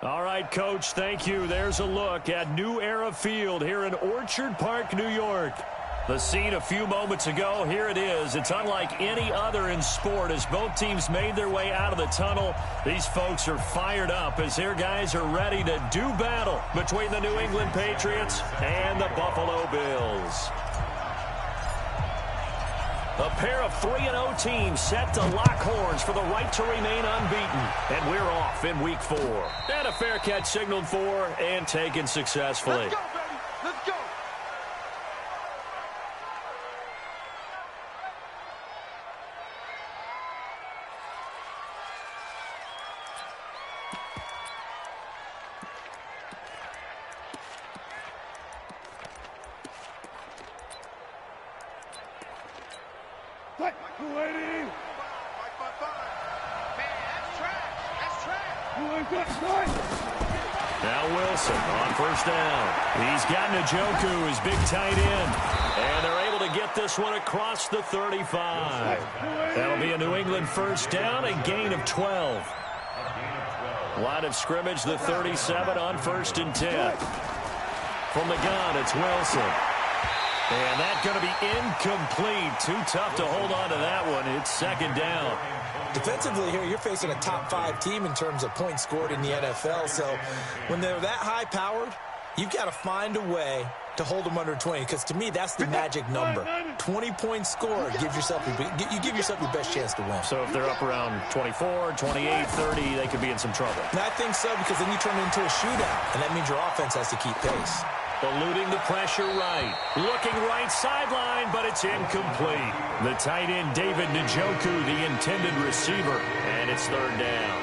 All right, Coach, thank you. There's a look at New Era Field here in Orchard Park, New York. The scene a few moments ago, here it is. It's unlike any other in sport as both teams made their way out of the tunnel. These folks are fired up as their guys are ready to do battle between the New England Patriots and the Buffalo Bills. A pair of 3-0 teams set to lock horns for the right to remain unbeaten. And we're off in week 4. And a fair catch signaled for and taken successfully. Let's go, baby. Let's go. Waiting. Now Wilson on first down. He's got Njoku, his big tight end. And they're able to get this one across the 35. That'll be a New England first down and gain of 12. Line of scrimmage, the 37 on 1st and 10. From the gun, it's Wilson. And that's going to be incomplete. Too tough to hold on to that one. It's 2nd down. Defensively here, you're facing a top 5 team in terms of points scored in the NFL. So when they're that high-powered, you've got to find a way to hold them under 20. Because to me, that's the magic number. 20 points scored, you give yourself your best chance to win. So if they're up around 24, 28, 30, they could be in some trouble. And I think so, because then you turn it into a shootout. And that means your offense has to keep pace. Eluding the pressure right. Looking right sideline, but it's incomplete. The tight end, David Njoku, the intended receiver, and it's 3rd down.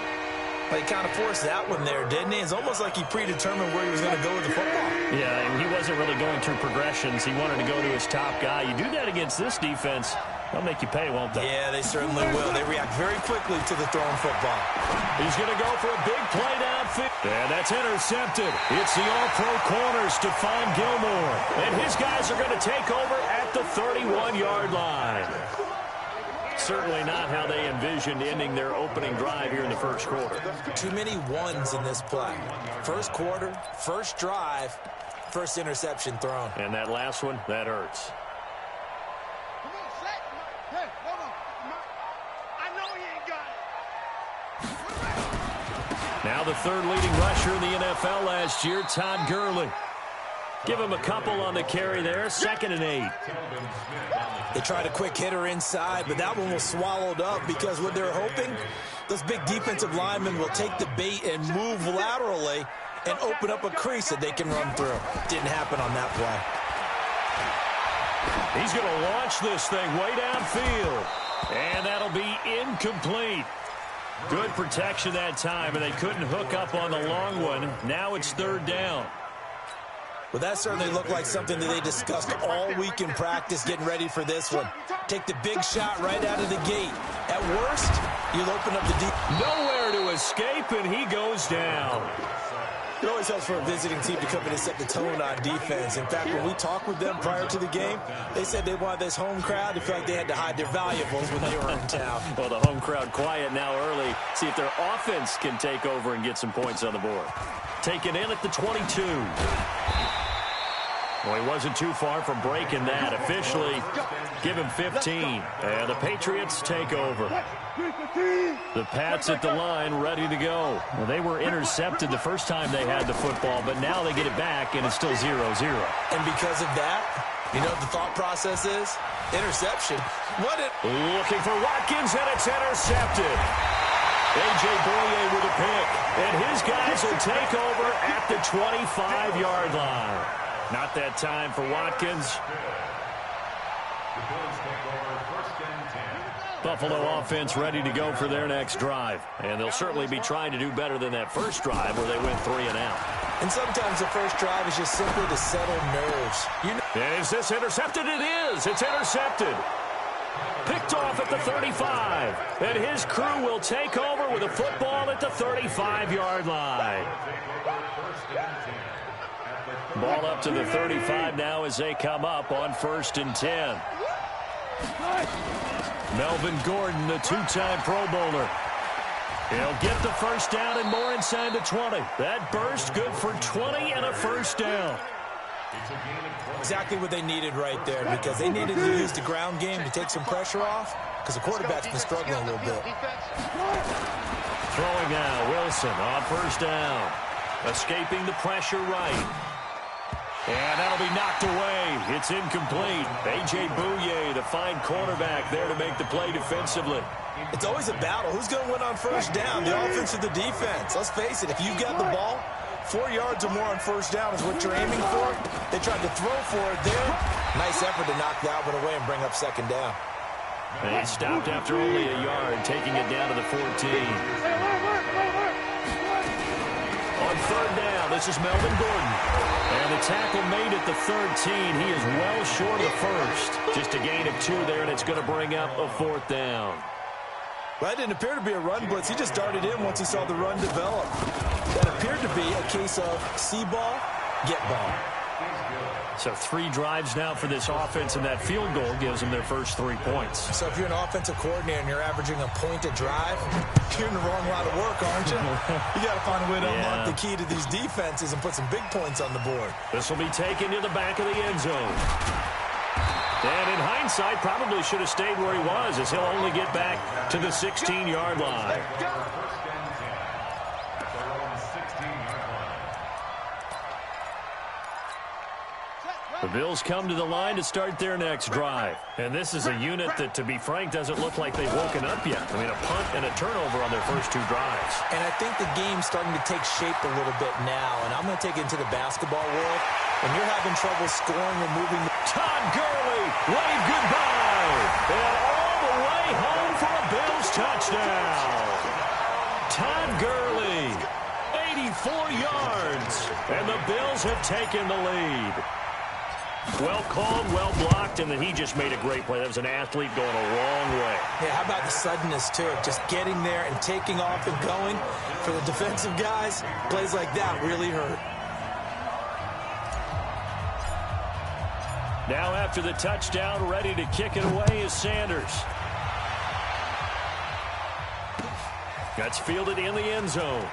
Well, he kind of forced that one there, didn't he? It's almost like he predetermined where he was going to go with the football. Yeah, and he wasn't really going through progressions. He wanted to go to his top guy. You do that against this defense, they'll make you pay, won't they? Yeah, they certainly will. They react very quickly to the thrown football. He's going to go for a big play downfield. And that's intercepted. It's the all-pro corner, Stephon Gilmore. And his guys are going to take over at the 31-yard line. Certainly not how they envisioned ending their opening drive here in the first quarter. Too many ones in this play. First quarter, first drive, first interception thrown. And that last one, that hurts. Hey, hold on. I know he ain't got it. Now the 3rd leading rusher in the NFL last year, Todd Gurley. Give him a couple on the carry there, 2nd and 8. They tried a quick hitter inside, but that one was swallowed up because what they're hoping, those big defensive linemen will take the bait and move laterally and open up a crease that they can run through. Didn't happen on that play. He's going to launch this thing way downfield. And that'll be incomplete. Good protection that time, and they couldn't hook up on the long one. Now it's 3rd down. Well, that certainly looked like something that they discussed all week in practice getting ready for this one. Take the big shot right out of the gate. At worst, you'll open up the deep. Nowhere to escape, and he goes down. It always helps for a visiting team to come in and set the tone on defense. In fact, when we talked with them prior to the game, they said they wanted this home crowd to feel like they had to hide their valuables when they were in town. Well, the home crowd quiet now early. See if their offense can take over and get some points on the board. Taken in at the 22. Well, he wasn't too far from breaking that. Officially, give him 15. And the Patriots take over. The Pats at the line, ready to go. Well, they were intercepted the first time they had the football, but now they get it back, and it's still 0-0. And because of that, you know what the thought process is? Interception. Looking for Watkins, and it's intercepted. A.J. Boye with a pick. And his guys will take over at the 25-yard line. Not that time for Watkins. Buffalo offense ready to go for their next drive. And they'll certainly be trying to do better than that first drive where they went 3 and out. And sometimes the first drive is just simply to settle nerves. And is this intercepted? It is. It's intercepted. Picked off at the 35. And his crew will take over with a football at the 35-yard line. Ball up to the 35 now as they come up on 1st and 10. Melvin Gordon, the 2-time Pro Bowler. He'll get the first down and more inside the 20. That burst good for 20 and a first down. Exactly what they needed right there, because they needed to use the ground game to take some pressure off, because the quarterback's been struggling a little bit. Throwing now, Wilson on first down. Escaping the pressure right. And that'll be knocked away. It's incomplete. A.J. Bouye, the fine cornerback, there to make the play defensively. It's always a battle. Who's going to win on first down, the offense or the defense? Let's face it, if you've got the ball, 4 yards or more on first down is what you're aiming for. They tried to throw for it there. Nice effort to knock Dalvin away and bring up second down. And he stopped after only a yard, taking it down to the 14. On third down, this is Melvin Gordon. And the tackle made at the 13. He is well short of the first. Just a gain of 2 there, and it's going to bring up a fourth down. Well, that didn't appear to be a run blitz. He just darted in once he saw the run develop. That appeared to be a case of see ball, get ball. So 3 drives now for this offense, and that field goal gives them their first 3 points. So if you're an offensive coordinator and you're averaging a point a drive, you're in the wrong line of work, aren't you? You got to find a way to unlock the key to these defenses and put some big points on the board. This will be taken to the back of the end zone. And in hindsight, probably should have stayed where he was, as he'll only get back to the 16-yard line. The Bills come to the line to start their next drive. And this is a unit that, to be frank, doesn't look like they've woken up yet. I mean, a punt and a turnover on their first 2 drives. And I think the game's starting to take shape a little bit now. And I'm going to take it into the basketball world. When you're having trouble scoring or moving. Todd Gurley, wave goodbye. And all the way home for a Bills touchdown. Todd Gurley, 84 yards. And the Bills have taken the lead. Well called, well blocked, and then he just made a great play. That was an athlete going a long way. Yeah, how about the suddenness to it? Just getting there and taking off and going. For the defensive guys, plays like that really hurt. Now after the touchdown, ready to kick it away is Sanders. That's fielded in the end zone.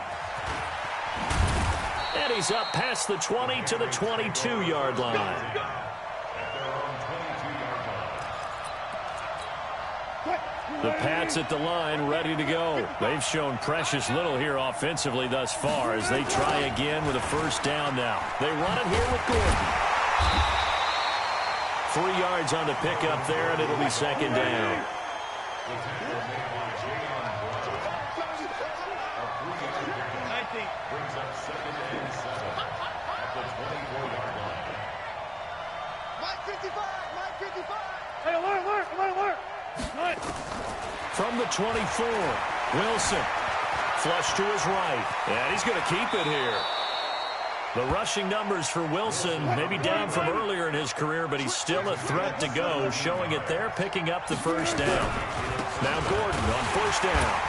And he's up past the 20 to the 22-yard line. The Pats at the line, ready to go. They've shown precious little here offensively thus far as they try again with a first down now. They run it here with Gordon. 3 yards on the pickup there, and it'll be second down. From the 24, Wilson. Flush to his right. And he's going to keep it here. The rushing numbers for Wilson maybe down from earlier in his career, but he's still a threat to go, showing it there, picking up the first down. Now Gordon on first down.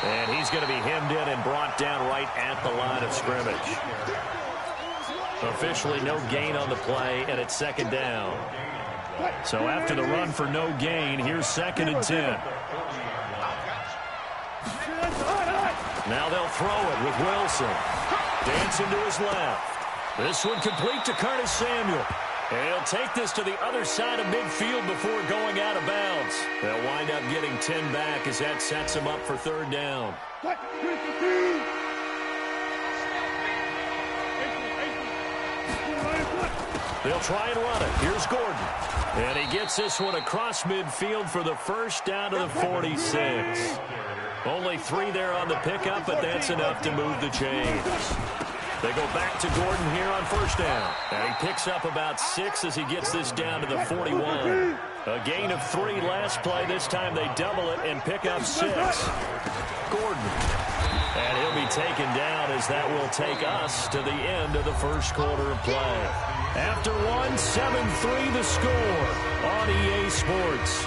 And he's going to be hemmed in and brought down right at the line of scrimmage. Officially no gain on the play, and it's second down. So after the run for no gain, here's second and 10. Now they'll throw it with Wilson. Dancing to his left. This one complete to Curtis Samuel. And he'll take this to the other side of midfield before going out of bounds. They'll wind up getting 10 back as that sets him up for third down. They'll try and run it. Here's Gordon. And he gets this one across midfield for the first down to the 46. Only 3 there on the pickup, but that's enough to move the chains. They go back to Gordon here on first down. And he picks up about 6 as he gets this down to the 41. A gain of 3 last play. This time they double it and pick up 6. Gordon. And he'll be taken down as that will take us to the end of the first quarter of play. After one, 7-3 the score on EA Sports.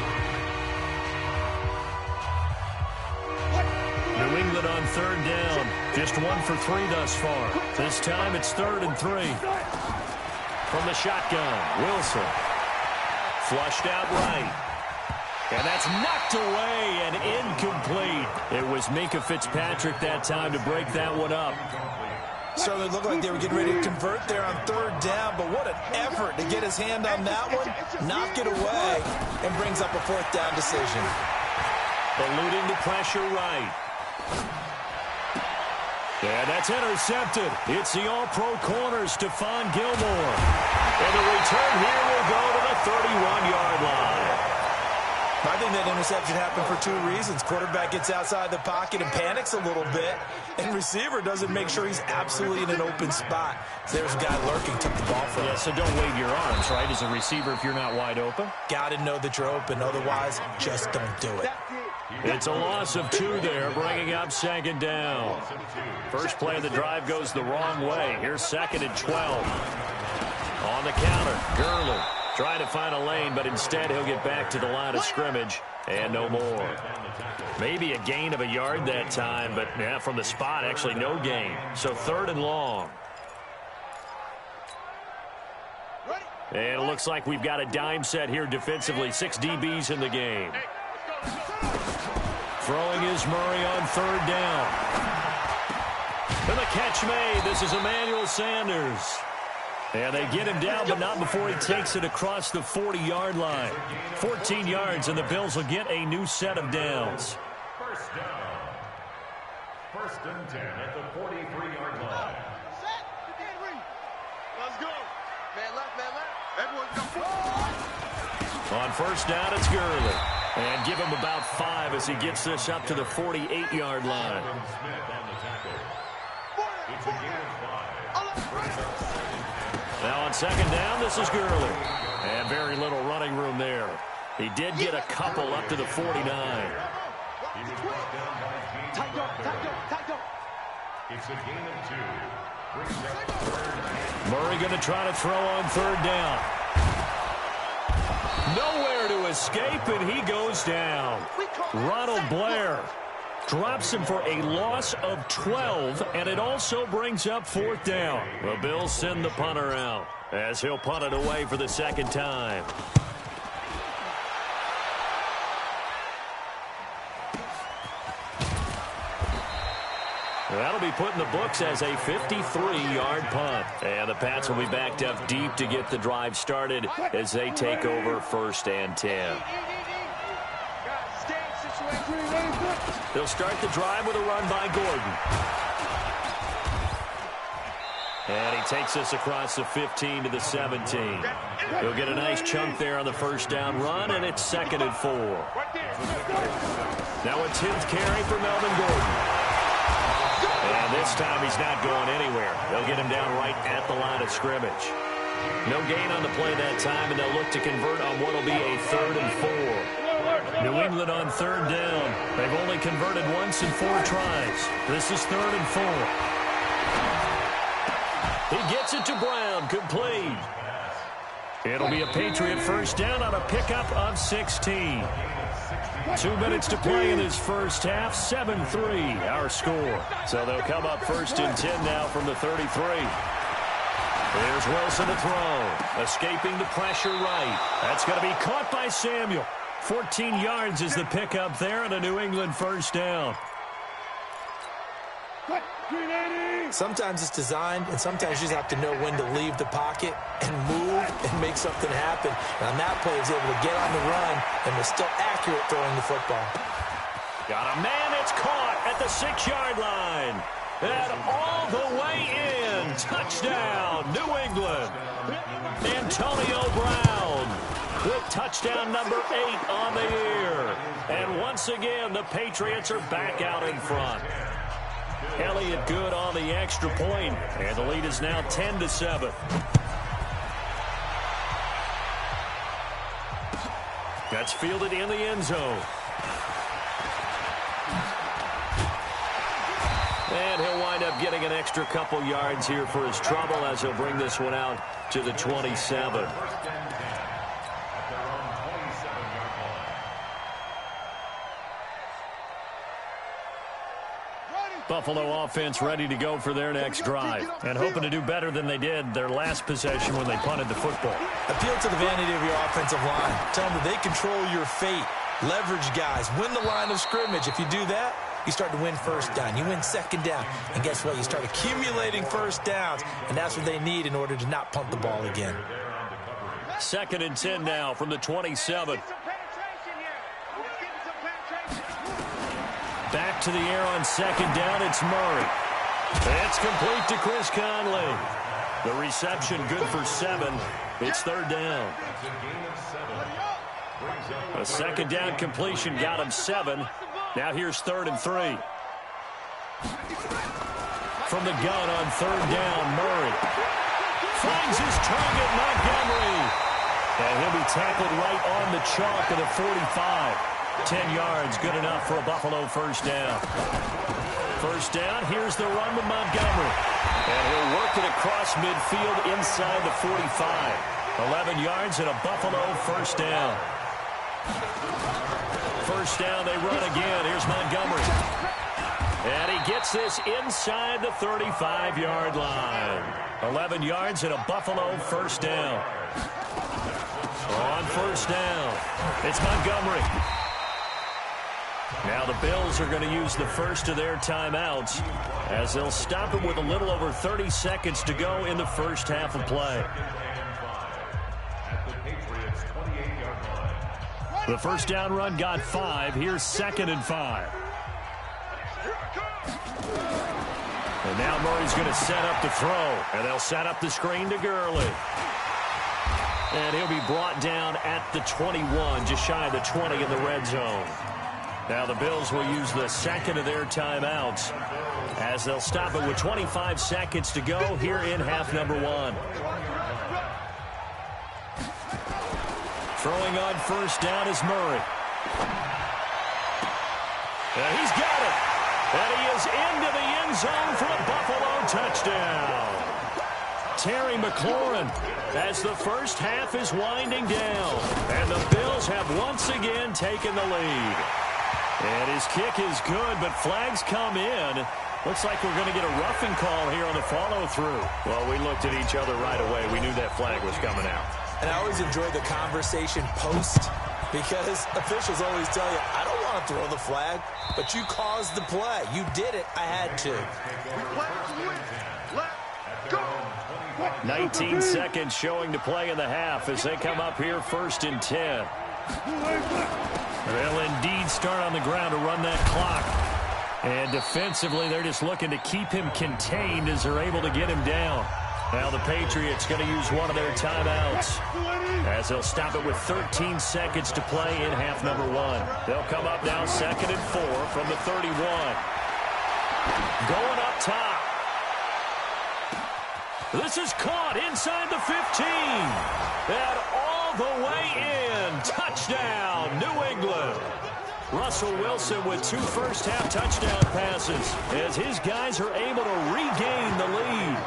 New England on third down. Just 1 for 3 thus far. This time it's 3rd and 3. From the shotgun, Wilson. Flushed out right. And that's knocked away and incomplete. It was Minkah Fitzpatrick that time to break that one up. Certainly looked like they were getting ready to convert there on third down, but what an effort to get his hand on that one, knock it away, and brings up a fourth down decision. Eluding the pressure right. And that's intercepted. It's the all-pro corner, Stephon Gilmore. And the return here will go to the 31-yard line. I think that interception happened for two reasons. Quarterback gets outside the pocket and panics a little bit, and receiver doesn't make sure he's absolutely in an open spot. So there's a guy lurking, took the ball from him. Yeah, so don't wave your arms, right, as a receiver if you're not wide open? Got to know that you're open. Otherwise, just don't do it. It's a loss of 2 there, bringing up second down. First play of the drive goes the wrong way. Here's second and 12. On the counter, Gurley trying to find a lane, but instead he'll get back to the line of scrimmage and no more. Maybe a gain of a yard that time, but yeah, from the spot, actually no gain. So third and long. And it looks like we've got a dime set here defensively. 6 DBs in the game. Throwing is Murray on third down. And the catch made. This is Emmanuel Sanders. And they get him down, but not before he takes it across the 40-yard line. 14 yards, and the Bills will get a new set of downs. First down. First and 10 at the 43-yard line. Set. Let's go. Man left, man left. Everyone's go. On first down, it's Gurley. And give him about 5 as he gets this up to the 48-yard line. It's a gain of 5. Now on second down, this is Gurley. And very little running room there. He did get a couple up to the 49. It's a gain of 2. Murray going to try to throw on third down. Nowhere to escape, and he goes down. Ronald Blair drops him for a loss of 12, and it also brings up fourth down. The Bills send the punter out as he'll punt it away for the second time. That'll be put in the books as a 53-yard punt. And the Pats will be backed up deep to get the drive started as they take over first and 10. They'll start the drive with a run by Gordon. And he takes us across the 15 to the 17. He'll get a nice chunk there on the first down run, and it's second and 4. Now a 10th carry for Melvin Gordon. And this time he's not going anywhere. They'll get him down right at the line of scrimmage. No gain on the play that time, and they'll look to convert on what will be a third and 4. New England on third down. They've only converted once in 4 tries. This is third and 4. He gets it to Brown, complete. It'll be a Patriot first down on a pickup of 16. 2 minutes to play in this first half, 7-3 our score. So they'll come up first and 10 now from the 33. Here's Wilson to throw. Escaping the pressure right. That's going to be caught by Samuel. 14 yards is the pickup there and a New England first down. Sometimes it's designed, and sometimes you just have to know when to leave the pocket and move and make something happen. And on that play, he was able to get on the run and was still accurate throwing the football. Got a man, it's caught at the 6-yard line. And all the way in. Touchdown, New England. Antonio Brown with touchdown number 8 on the year. And once again, the Patriots are back out in front. Elliott good on the extra point, and the lead is now 10-7. That's fielded in the end zone. And he'll wind up getting an extra couple yards here for his trouble as he'll bring this one out to the 27. Buffalo offense ready to go for their next drive and hoping to do better than they did their last possession when they punted the football. Appeal to the vanity of your offensive line. Tell them that they control your fate. leverage guys, win the line of scrimmage. If you do that, you start to win first down. You win second down. And guess what? You start accumulating first downs, and that's what they need in order to not punt the ball again. 2nd and 10 now from the 27. Back to the air on 2nd down. It's Murray. It's complete to Chris Conley. The reception good for 7. It's 3rd down. A 2nd down completion got him 7. Now here's 3rd and 3. From the gun on 3rd down, Murray finds his target, Montgomery. And he'll be tackled right on the chalk of the 45. 10 yards, good enough for a Buffalo first down. First down, here's the run with Montgomery. And he'll work it across midfield inside the 45. 11 yards and a Buffalo first down. First down, they run again. Here's Montgomery. And he gets this inside the 35-yard line. 11 yards and a Buffalo first down. On first down, it's Montgomery. Now the Bills are going to use the first of their timeouts as they'll stop it with a little over 30 seconds to go in the first half of play. The first down run got 5. Here's 2nd and 5. And now Murray's going to set up the throw. And they'll set up the screen to Gurley. And he'll be brought down at the 21, just shy of the 20 in the red zone. Now the Bills will use the second of their timeouts as they'll stop it with 25 seconds to go here in half number 1. Throwing on first down is Murray. And he's got it. And he is into the end zone for a Buffalo touchdown. Terry McLaurin as the first half is winding down. And the Bills have once again taken the lead. And his kick is good, but flags come in. Looks like we're going to get a roughing call here on the follow-through. Well, we looked at each other right away. We knew that flag was coming out. And I always enjoy the conversation post because officials always tell you, I don't want to throw the flag, but you caused the play. You did it. I had to. 19 seconds showing to play in the half as they come up here 1st and 10. They'll indeed start on the ground to run that clock. And defensively, they're just looking to keep him contained as they're able to get him down. Now the Patriots going to use one of their timeouts as they'll stop it with 13 seconds to play in half number 1. They'll come up now 2nd and 4 from the 31. Going up top. This is caught inside the 15. And all the way in. Touchdown, New England. Russell Wilson with 2 first-half touchdown passes as his guys are able to regain the lead.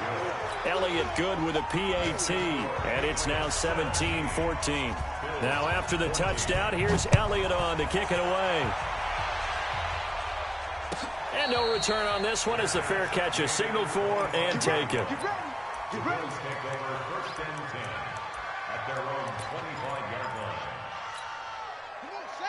Elliott good with a PAT, and it's now 17-14. Now after the touchdown, here's Elliott on to kick it away. And no return on this one as the fair catch is signaled for and taken. The Bills take over 1st and 10 at their own 25-yard line.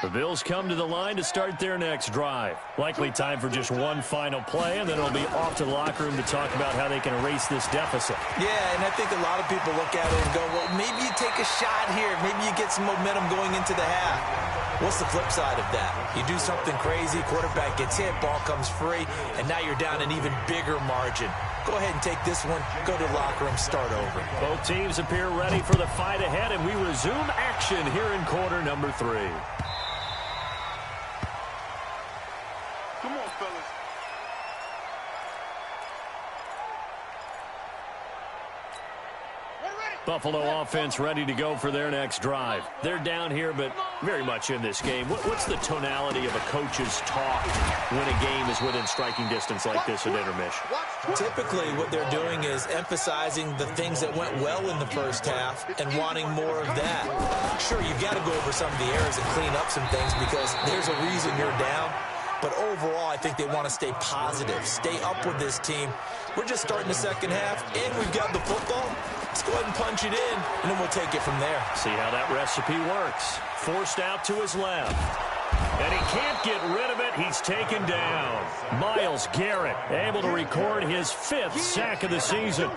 The Bills come to the line to start their next drive. Likely time for just one final play, and then it'll be off to the locker room to talk about how they can erase this deficit. Yeah, and I think a lot of people look at it and go, well, maybe you take a shot here. Maybe you get some momentum going into the half. What's the flip side of that? You do something crazy, quarterback gets hit, ball comes free, and now you're down an even bigger margin. Go ahead and take this one, go to the locker room, start over. Both teams appear ready for the fight ahead, and we resume action here in quarter number 3. Come on, fellas. Buffalo offense ready to go for their next drive. They're down here, but very much in this game. What's the tonality of a coach's talk when a game is within striking distance like this at intermission? Typically, what they're doing is emphasizing the things that went well in the first half and wanting more of that. Sure, you've got to go over some of the errors and clean up some things because there's a reason you're down. But overall, I think they want to stay positive, stay up with this team. We're just starting the second half, and we've got the football. Let's go ahead and punch it in, and then we'll take it from there. See how that recipe works. Forced out to his left. And he can't get rid of it. He's taken down. Myles Garrett able to record his 5th sack of the season.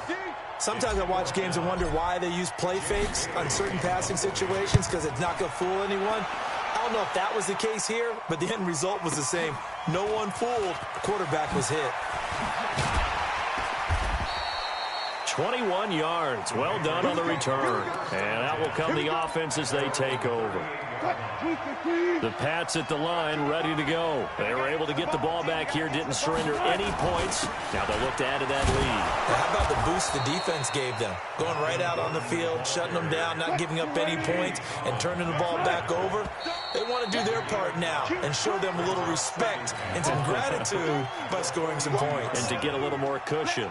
Sometimes I watch games and wonder why they use play fakes on certain passing situations because it's not going to fool anyone. I don't know if that was the case here, but the end result was the same. No one fooled. The quarterback was hit. 21 yards. Well done on the return. And out will come the offense as they take over. The Pats at the line ready to go. They were able to get the ball back here, didn't surrender any points. Now they'll look to add to that lead. Now, how about the boost the defense gave them? Going right out on the field, shutting them down, not giving up any points, and turning the ball back over. They want to do their part now and show them a little respect and some gratitude by scoring some points. And to get a little more cushion.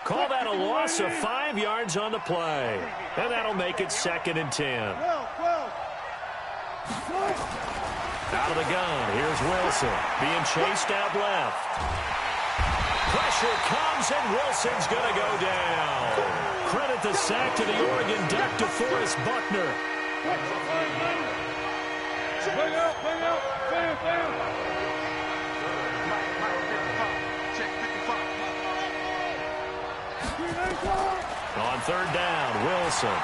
Call that a loss of 5 yards on the play. And that'll make it 2nd and 10. Out of the gun, here's Wilson. Being chased out left. Pressure comes, and Wilson's going to go down. Credit the sack to the Oregon Duck, DeForest Buckner. Bring out, bam. On 3rd down, Wilson.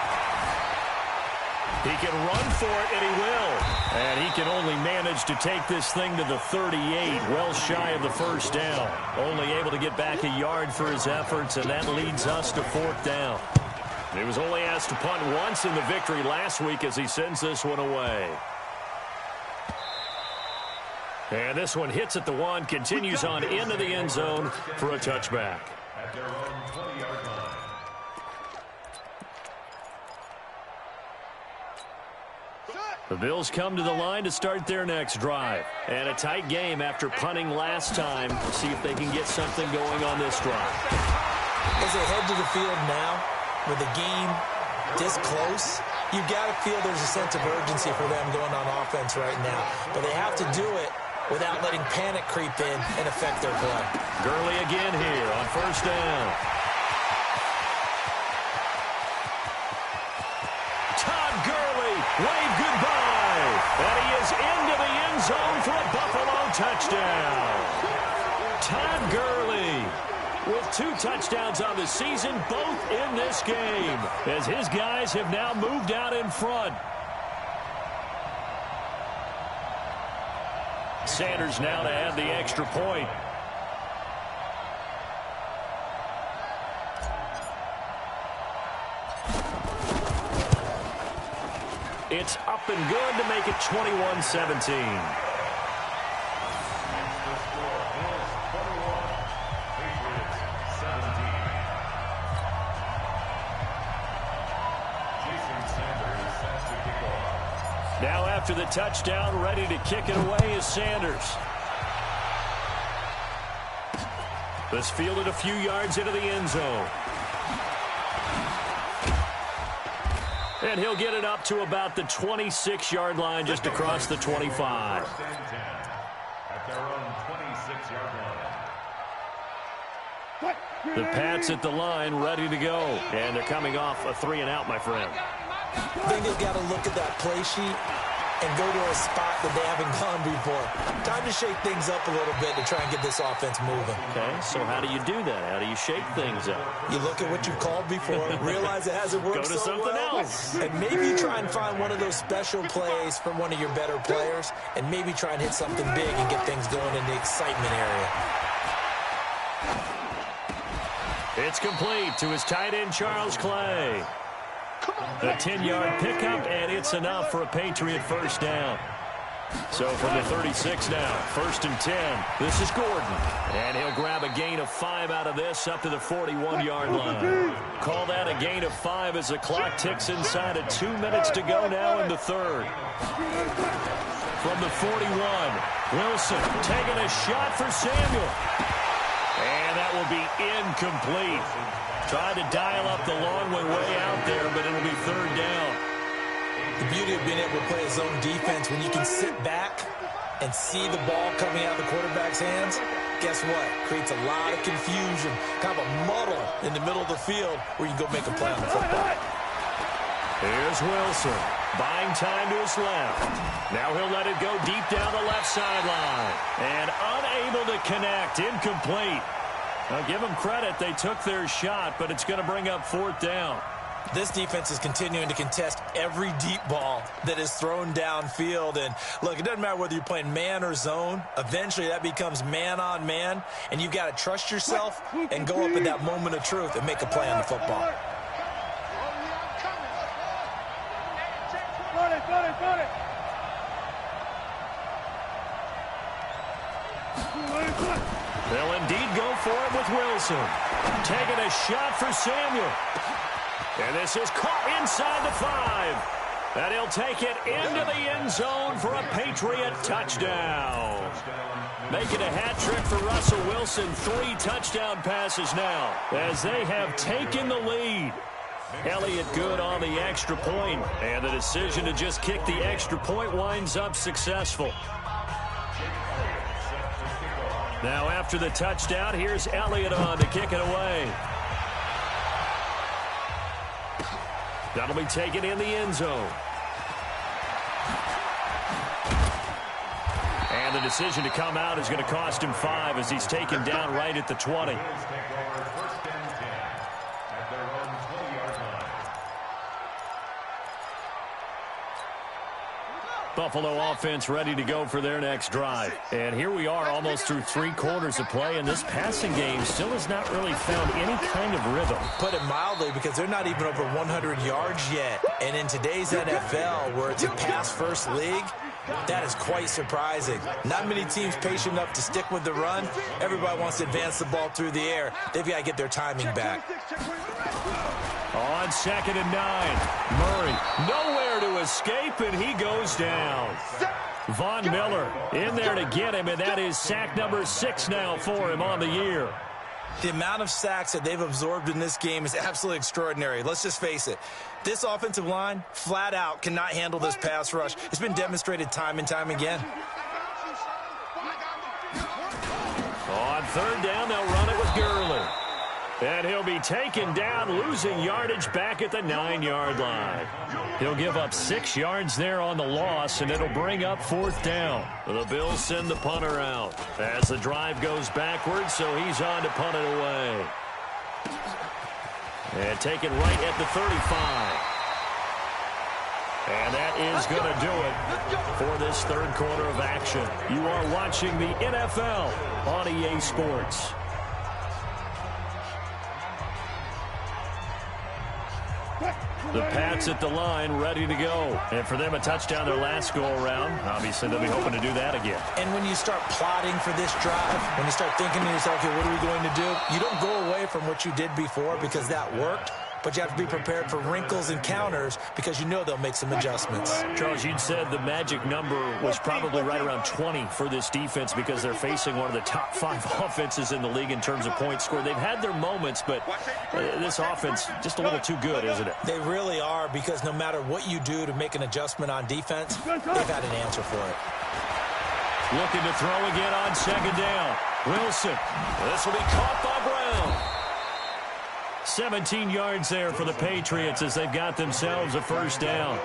He can run for it, and he will. And he can only manage to take this thing to the 38, well shy of the 1st down. Only able to get back a yard for his efforts, and that leads us to 4th down. He was only asked to punt once in the victory last week as he sends this one away. And this one hits at the 1, continues on into the end zone for a touchback. At their own 20-yard line. The Bills come to the line to start their next drive. And a tight game after punting last time. We'll see if they can get something going on this drive. As they head to the field now, with the game this close, you've got to feel there's a sense of urgency for them going on offense right now. But they have to do it without letting panic creep in and affect their play. Gurley again here on 1st down. Todd Gurley, wave goodbye. And he is into the end zone for a Buffalo touchdown. Todd Gurley with 2 touchdowns on the season, both in this game, as his guys have now moved out in front. Sanders now to add the extra point. It's up and good to make it 21-17. Now after the touchdown, ready to kick it away is Sanders. This fielded a few yards into the end zone. And he'll get it up to about the 26-yard line, just across the 25. At their own 26-yard line. The Pats at the line, ready to go. And they're coming off a 3-and-out, my friend. I think they've got to look at that play sheet and go to a spot that they haven't gone before. Time to shake things up a little bit to try and get this offense moving. Okay, so how do you do that? How do you shake things up? You look at what you've called before, realize it hasn't worked Go to so something well, else. and maybe try and find one of those special plays from one of your better players, and maybe try and hit something big and get things going in the excitement area. It's complete to his tight end, Charles Clay. A 10-yard pickup, and it's enough for a Patriot 1st down. So from the 36 now, 1st and 10, this is Gordon. And he'll grab a gain of 5 out of this up to the 41-yard line. Call that a gain of 5 as the clock ticks inside of 2 minutes to go now in the 3rd. From the 41, Wilson taking a shot for Samuel. And that will be incomplete. Tried to dial up the long one way out there, but it'll be 3rd down. The beauty of being able to play his own defense, when you can sit back and see the ball coming out of the quarterback's hands, guess what? Creates a lot of confusion, kind of a muddle in the middle of the field where you can go make a play on the football. Here's Wilson. Buying time to his left. Now he'll let it go deep down the left sideline. And unable to connect. Incomplete. Now give them credit. They took their shot, but it's going to bring up 4th down. This defense is continuing to contest every deep ball that is thrown downfield. And, look, it doesn't matter whether you're playing man or zone. Eventually, that becomes man-on-man, and you've got to trust yourself and go up at that moment of truth and make a play on the football. They'll indeed go for it with Wilson. Taking a shot for Samuel. And this is caught inside the 5. And he'll take it into the end zone for a Patriot touchdown. Making a hat trick for Russell Wilson. 3 touchdown passes now as they have taken the lead. Elliott good on the extra point, and the decision to just kick the extra point winds up successful. Now after the touchdown, here's Elliott on to kick it away. That'll be taken in the end zone. And the decision to come out is going to cost him 5 as he's taken down right at the 20. Buffalo offense ready to go for their next drive. And here we are almost through 3 quarters of play, and this passing game still has not really found any kind of rhythm. Put it mildly, because they're not even over 100 yards yet. And in today's NFL, where it's a pass-first league, that is quite surprising. Not many teams patient enough to stick with the run. Everybody wants to advance the ball through the air. They've got to get their timing back. On 2nd and 9, Murray nowhere to escape, and he goes down. Von Miller in there to get him, and that is sack number 6 now for him on the year. The amount of sacks that they've absorbed in this game is absolutely extraordinary. Let's just face it. This offensive line, flat out, cannot handle this pass rush. It's been demonstrated time and time again. On 3rd down, they'll run it with Gurley. And he'll be taken down, losing yardage back at the 9-yard line. He'll give up 6 yards there on the loss, and it'll bring up 4th down. The Bills send the punter out as the drive goes backwards, so he's on to punt it away. And taken right at the 35. And that is going to do it for this 3rd quarter of action. You are watching the NFL on EA Sports. The Pats at the line, ready to go. And for them, a touchdown their last go-around. Obviously, they'll be hoping to do that again. And when you start plotting for this drive, when you start thinking to yourself, okay, what are we going to do? You don't go away from what you did before because that worked. But you have to be prepared for wrinkles and counters because you know they'll make some adjustments. Charles, you'd said the magic number was probably right around 20 for this defense because they're facing one of the top 5 offenses in the league in terms of points scored. They've had their moments, but this offense just a little too good, isn't it? They really are, because no matter what you do to make an adjustment on defense, they've had an answer for it. Looking to throw again on 2nd down. Wilson. This will be caught by Brown. 17 yards there for the Patriots as they've got themselves a 1st down.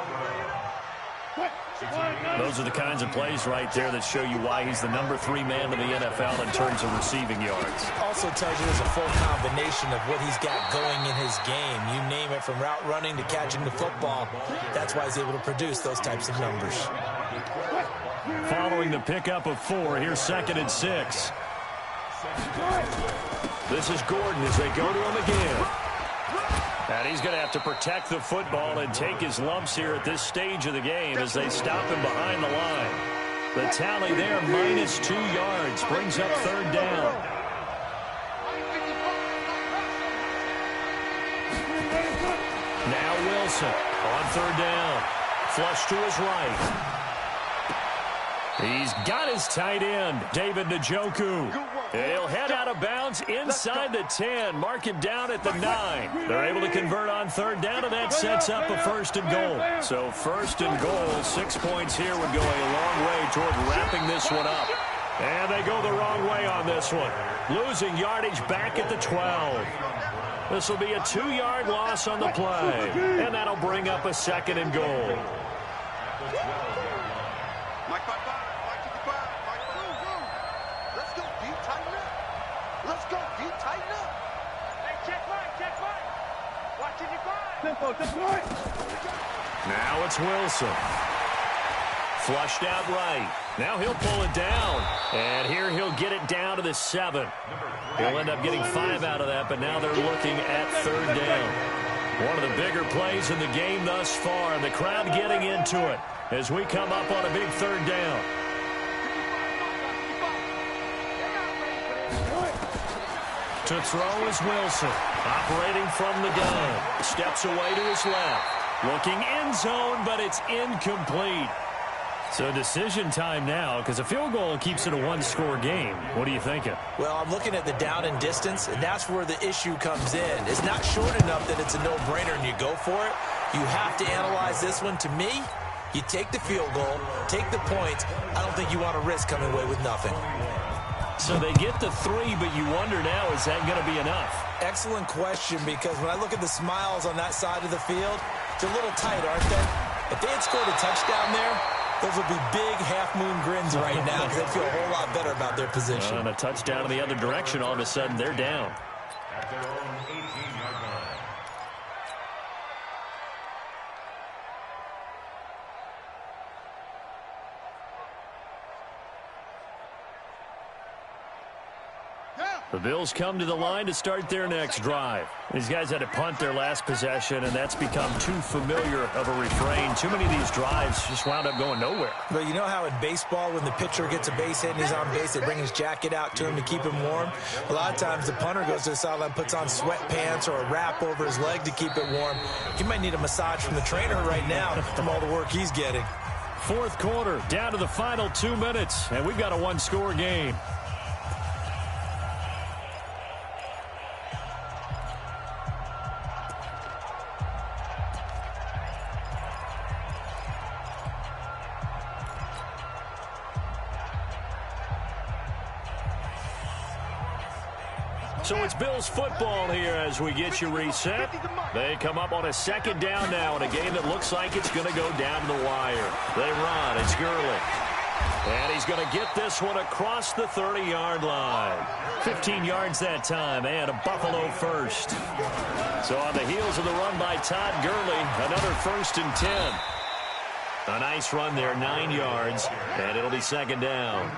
Those are the kinds of plays right there that show you why he's the number 3 man in the NFL in terms of receiving yards. Also tells you there's a full combination of what he's got going in his game. You name it, from route running to catching the football. That's why he's able to produce those types of numbers. Following the pickup of 4, here's 2nd and 6. This is Gordon as they go to him again. And he's going to have to protect the football and take his lumps here at this stage of the game as they stop him behind the line. The tally there, -2 yards, brings up 3rd down. Now Wilson on 3rd down. Flush to his right. He's got his tight end, David Njoku. He'll head out of bounds inside the 10. Mark him down at the 9. They're able to convert on 3rd down, and that sets up a 1st and goal. So 1st and goal, 6 points here would go a long way toward wrapping this one up. And they go the wrong way on this one. Losing yardage back at the 12. This will be a 2-yard loss on the play. And that'll bring up a 2nd and goal. the 12-yard line. Mike, bye. Mike, 55. Mike, move. Let's go deep, tighten up. Let's go deep, tighten up. Hey, check Mike. Watching your five. Tempo. Now it's Wilson. Flushed out right. Now he'll pull it down. And here he'll get it down to the 7. He'll end up getting 5 out of that, but now they're looking at 3rd down. One of the bigger plays in the game thus far, and the crowd getting into it as we come up on a big 3rd down. To throw is Wilson, operating from the gun. Steps away to his left. Looking end zone, but it's incomplete. So decision time now, because a field goal keeps it a one-score game. What are you thinking? Well, I'm looking at the down and distance, and that's where the issue comes in. It's not short enough that it's a no-brainer and you go for it. You have to analyze this one. To me, you take the field goal, take the points. I don't think you want to risk coming away with nothing. So they get the 3, but you wonder now, is that going to be enough? Excellent question, because when I look at the smiles on that side of the field, it's a little tight, aren't they? If they had scored a touchdown there, those would be big half-moon grins right now because they'd feel a whole lot better about their position. And a touchdown in the other direction, all of a sudden, they're down. At their own 18-yard line. The Bills come to the line to start their next drive. These guys had to punt their last possession, and that's become too familiar of a refrain. Too many of these drives just wound up going nowhere. But you know how in baseball, when the pitcher gets a base hit and he's on base, they bring his jacket out to him to keep him warm? A lot of times the punter goes to the sideline, puts on sweatpants or a wrap over his leg to keep it warm. He might need a massage from the trainer right now from all the work he's getting. 4th quarter, down to the final 2 minutes, and we've got a one-score game. So it's Bills football here as we get you reset. They come up on a 2nd down now in a game that looks like it's going to go down to the wire. They run. It's Gurley. And he's going to get this one across the 30-yard line. 15 yards that time and a Buffalo first. So on the heels of the run by Todd Gurley, another 1st and 10. A nice run there, 9 yards, and it'll be 2nd down.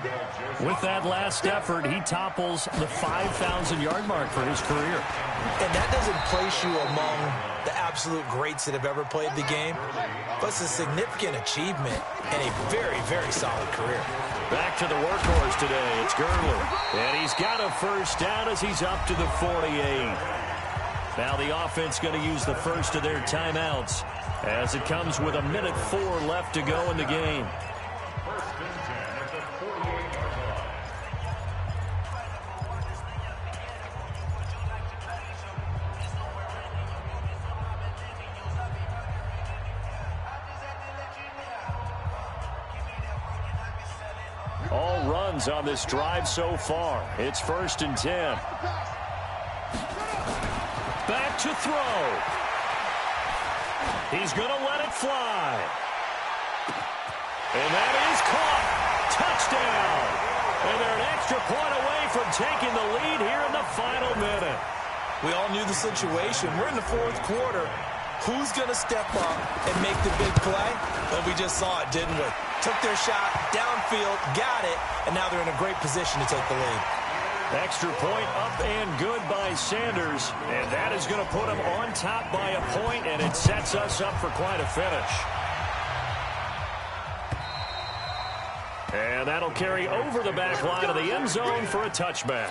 With that last effort, he topples the 5,000-yard mark for his career. And that doesn't place you among the absolute greats that have ever played the game, but it's a significant achievement and a very, very solid career. Back to the workhorse today, it's Gurley. And he's got a 1st down as he's up to the 48. Now the offense going to use the first of their timeouts as it comes with 1:04 left to go in the game. 1st and 10 at the 48-yard line. All runs on this drive so far. It's 1st and 10. Back to throw. He's going to let it fly. And that is caught. Touchdown. And they're an extra point away from taking the lead here in the final minute. We all knew the situation. We're in the 4th quarter. Who's going to step up and make the big play? Well, we just saw it, didn't we? Took their shot, downfield, got it, and now they're in a great position to take the lead. Extra point up and good by Sanders, and that is going to put him on top by a point, and it sets us up for quite a finish. And that'll carry over the back line of the end zone for a touchback.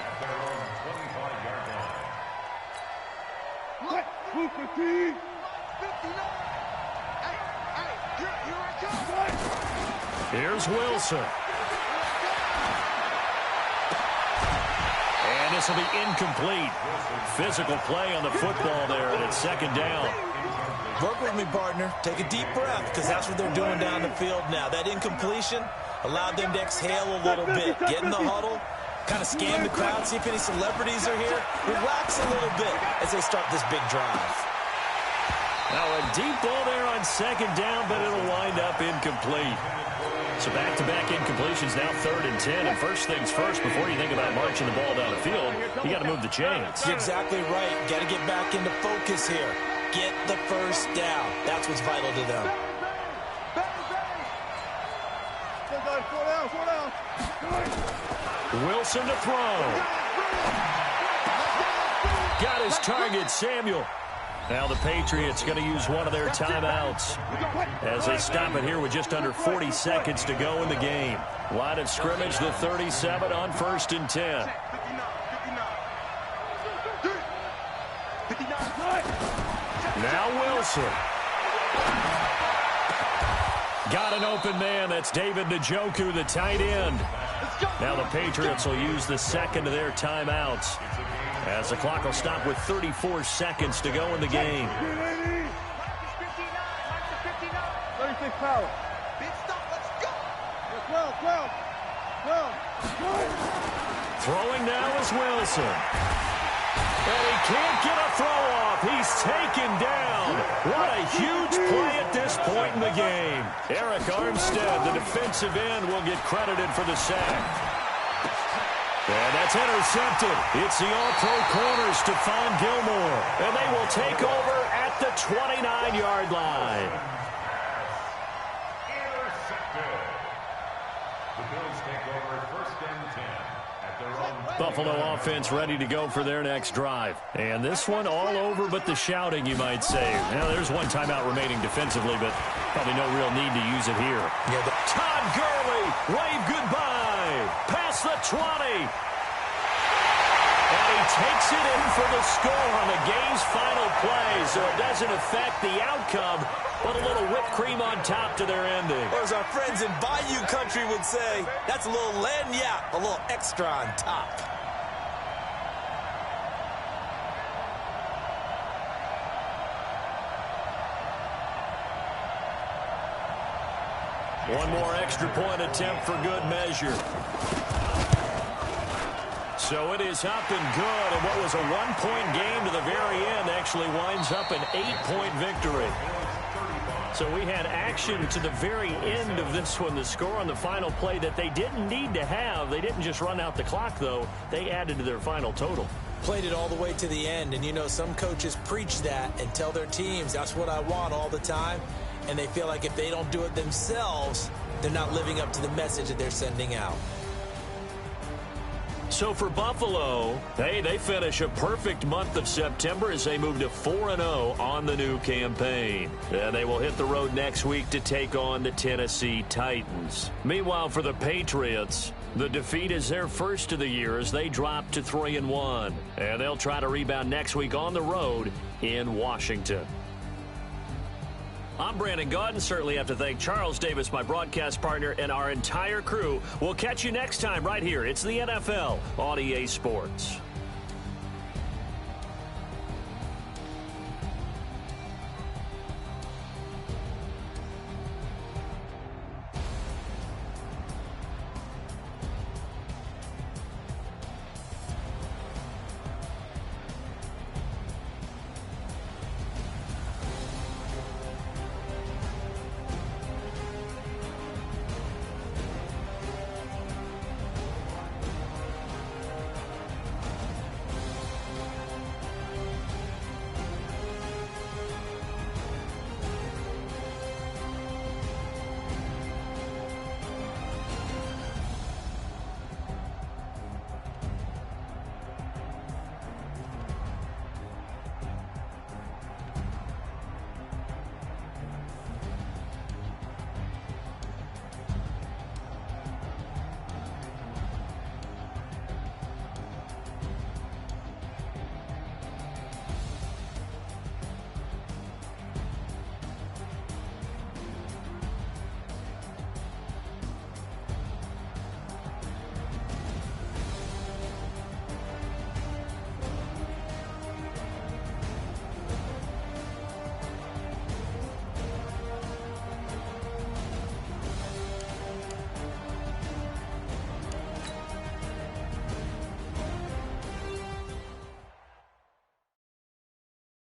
Here's Wilson. And this will be incomplete. Physical play on the football there, and it's 2nd down. Work with me, partner. Take a deep breath, because that's what they're doing down the field now. That incompletion allowed them to exhale a little bit. Get in the huddle, kind of scan the crowd, see if any celebrities are here. Relax a little bit as they start this big drive. Now a deep ball there on second down, but it'll wind up incomplete. So back-to-back incompletions, now 3rd and 10. And first things first, before you think about marching the ball down the field, you got to move the chains. You're exactly right. Got to get back into focus here. Get the first down. That's what's vital to them. Wilson to throw. Got his target, Samuel. Now the Patriots going to use one of their timeouts as they stop it here with just under 40 seconds to go in the game. Line of scrimmage, the 37 on 1st and 10. Now Wilson. Got an open man. That's David Njoku, the tight end. Now the Patriots will use the second of their timeouts as the clock will stop with 34 seconds to go in the game. 36 power. Big stop, let's go. 12. Throwing now is Wilson. And he can't get a throw off. He's taken down. What a huge play at this point in the game. Eric Armstead, the defensive end, will get credited for the sack. And that's intercepted. It's the all-pro corner, Stephon Gilmore. And they will take over at the 29-yard line. Intercepted. The Bills take over 1st and 10 at their own. Buffalo offense ready to go for their next drive. And this one all over but the shouting, you might say. Now, there's one timeout remaining defensively, but probably no real need to use it here. Yeah, Todd Gurley, wave goodbye. Past the 20. And he takes it in for the score on the game's final play. So it doesn't affect the outcome, but a little whipped cream on top to their ending. or as our friends in Bayou country would say, that's a little lagniappe, a little extra on top. One more extra point attempt for good measure. So it is up and good, and what was a one-point game to the very end actually winds up an 8-point victory. So we had action to the very end of this one, the score on the final play that they didn't need to have. They didn't just run out the clock, though. They added to their final total. Played it all the way to the end, and you know some coaches preach that and tell their teams, that's what I want all the time. And they feel like if they don't do it themselves, they're not living up to the message that they're sending out. So for Buffalo, hey, they finish a perfect month of September as they move to 4-0 on the new campaign. And they will hit the road next week to take on the Tennessee Titans. Meanwhile, for the Patriots, the defeat is their first of the year as they drop to 3-1. And they'll try to rebound next week on the road in Washington. I'm Brandon Gaudin. Certainly have to thank Charles Davis, my broadcast partner, and our entire crew. We'll catch you next time right here. It's the NFL on EA Sports.